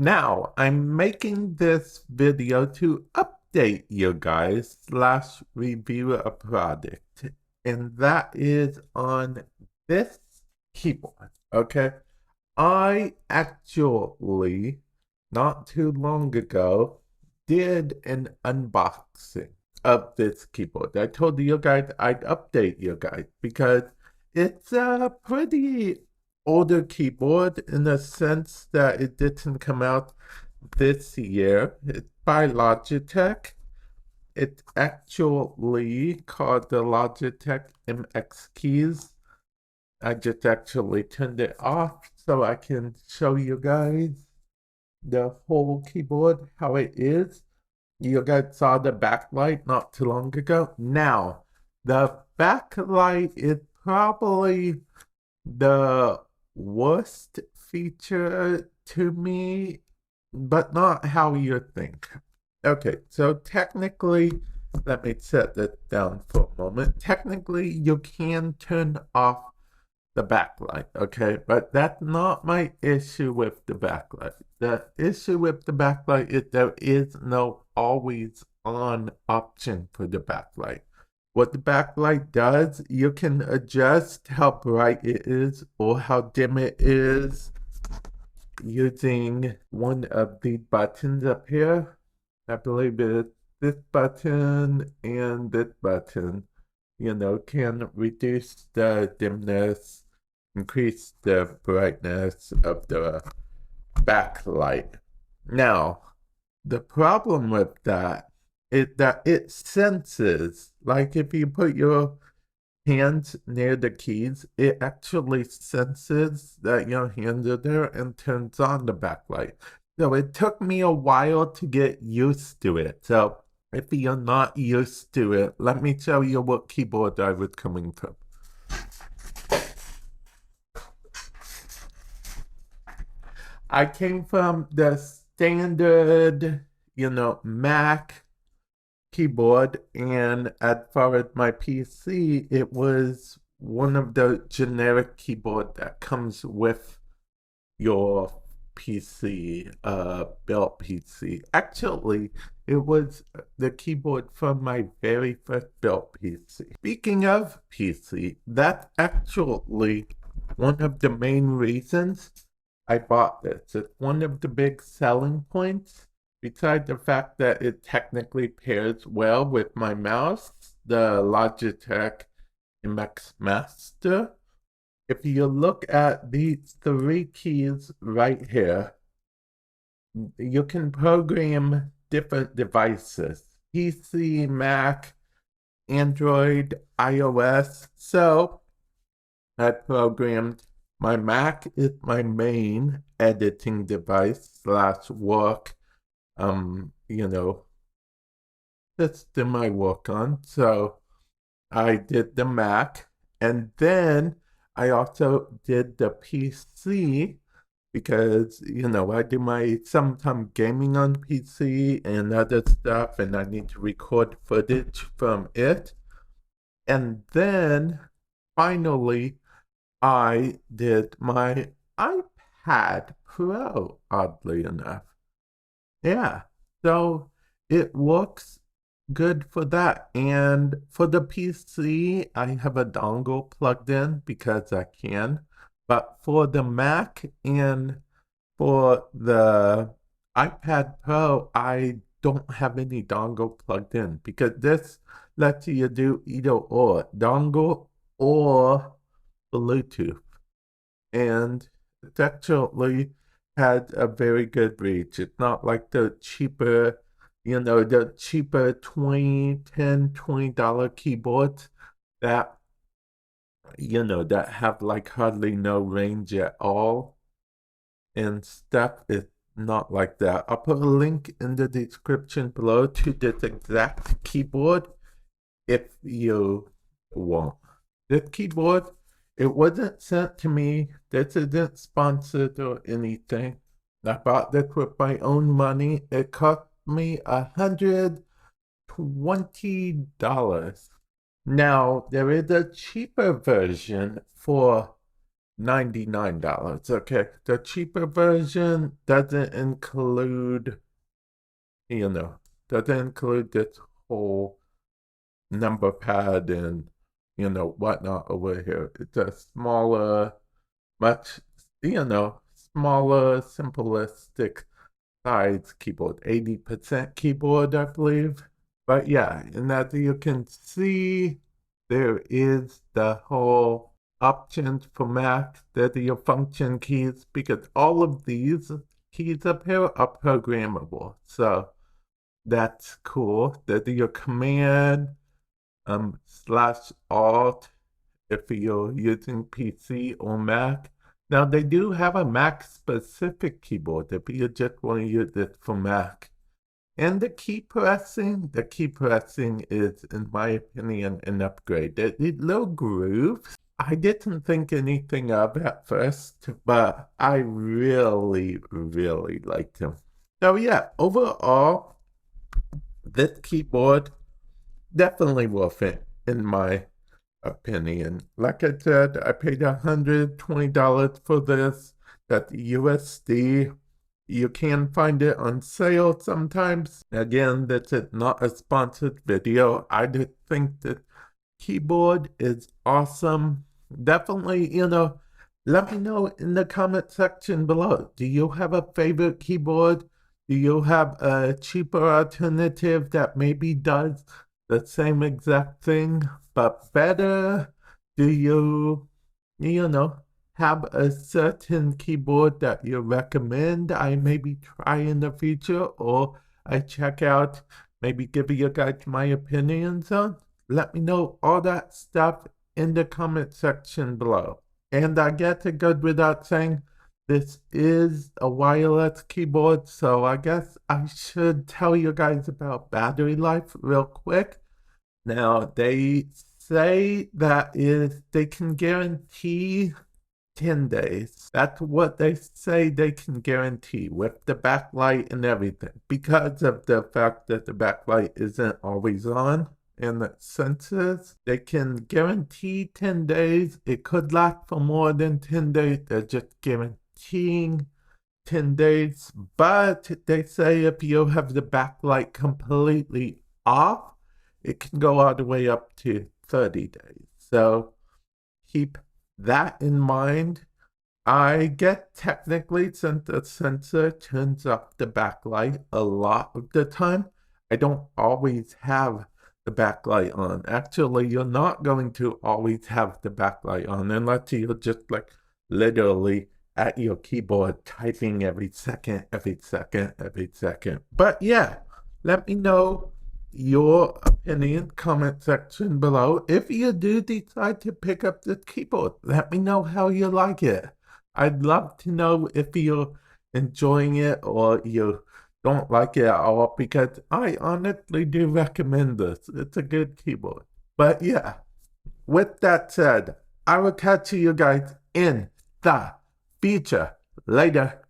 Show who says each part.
Speaker 1: Now, I'm making this video to update you guys slash review a product, and that is on this keyboard, okay? I actually, not too long ago, did an unboxing of this keyboard. I told you guys I'd update you guys because it's a pretty older keyboard in the sense that it didn't come out this year. It's by Logitech. It's actually called the Logitech MX keys. I just actually turned it off so I can show you guys the whole keyboard, how it is. You guys saw the backlight not too long ago. Now, the backlight is probably the worst feature to me, but not how you think. Okay, so technically, let me set that down for a moment. Technically, you can turn off the backlight, okay? But that's not my issue with the backlight. The issue with the backlight is there is no always on option for the backlight. What the backlight does, you can adjust how bright it is or how dim it is using one of the buttons up here. I believe it's this button and this button, can reduce the dimness, increase the brightness of the backlight. Now, the problem with that is that it senses, like if you put your hands near the keys, it actually senses that your hands are there and turns on the backlight. So it took me a while to get used to it. So if you're not used to it, let me show you what keyboard I was coming from. I came from the standard, Mac keyboard, and as far as my PC, it was one of the generic keyboard that comes with your PC, built PC. Actually, it was the keyboard from my very first built PC. Speaking of PC, that's actually one of the main reasons I bought this. It's one of the big selling points. Besides the fact that it technically pairs well with my mouse, the Logitech MX Master. If you look at these three keys right here, you can program different devices: PC, Mac, Android, iOS. So I programmed my Mac is my main editing device slash work, system I work on. So I did the Mac, and then I also did the PC because, I do my sometime gaming on PC and other stuff, and I need to record footage from it. And then finally, I did my iPad Pro, oddly enough. Yeah, so it works good for that. And for the PC, I have a dongle plugged in because I can. But for the Mac and for the iPad Pro, I don't have any dongle plugged in because this lets you do either or, dongle or Bluetooth. And it actually had a very good reach. It's not like the cheaper, the cheaper $20 keyboards that, that have like hardly no range at all and stuff. It's not like that. I'll put a link in the description below to this exact keyboard if you want. This keyboard, it wasn't sent to me. This isn't sponsored or anything. I bought this with my own money. It cost me $120. Now, there is a cheaper version for $99. Okay, the cheaper version doesn't include, you know, doesn't include this whole number pad and, whatnot over here. It's a smaller, much, smaller, simplistic size keyboard, 80% keyboard, I believe. But yeah, and as you can see, there is the whole options for Mac. That are your function keys, because all of these keys up here are programmable. So that's cool. That are your command slash alt if you're using PC or Mac. Now they do have a Mac specific keyboard if you just want to use it for Mac. And the key pressing is, in my opinion, an upgrade. The little grooves, I didn't think anything of at first, but I really, really liked them. So yeah, overall, this keyboard definitely worth it, in my opinion. Like I said, I paid $120 for this. That's USD. You can find it on sale sometimes. Again, this is not a sponsored video. I just think that keyboard is awesome. Definitely, let me know in the comment section below. Do you have a favorite keyboard? Do you have a cheaper alternative that maybe does the same exact thing but better? Do you, have a certain keyboard that you recommend I maybe try in the future, or I check out, maybe give you guys my opinions on? Let me know all that stuff in the comment section below. And I guess it goes without saying, this is a wireless keyboard, so I guess I should tell you guys about battery life real quick. Now, they say they can guarantee 10 days. That's what they say they can guarantee with the backlight and everything, because of the fact that the backlight isn't always on and the sensors. They can guarantee 10 days. It could last for more than 10 days. They're just guaranteeing 10 days. But they say if you have the backlight completely off, it can go all the way up to 30 days. So keep that in mind. I get technically, since the sensor turns off the backlight a lot of the time, I don't always have the backlight on. Actually, you're not going to always have the backlight on unless you're just like literally at your keyboard typing every second. But yeah, let me know your opinion, comment section below. If you do decide to pick up this keyboard, let me know how you like it. I'd love to know if you're enjoying it or you don't like it at all, because I honestly do recommend this. It's a good keyboard. But yeah, with that said, I will catch you guys in the future. Later.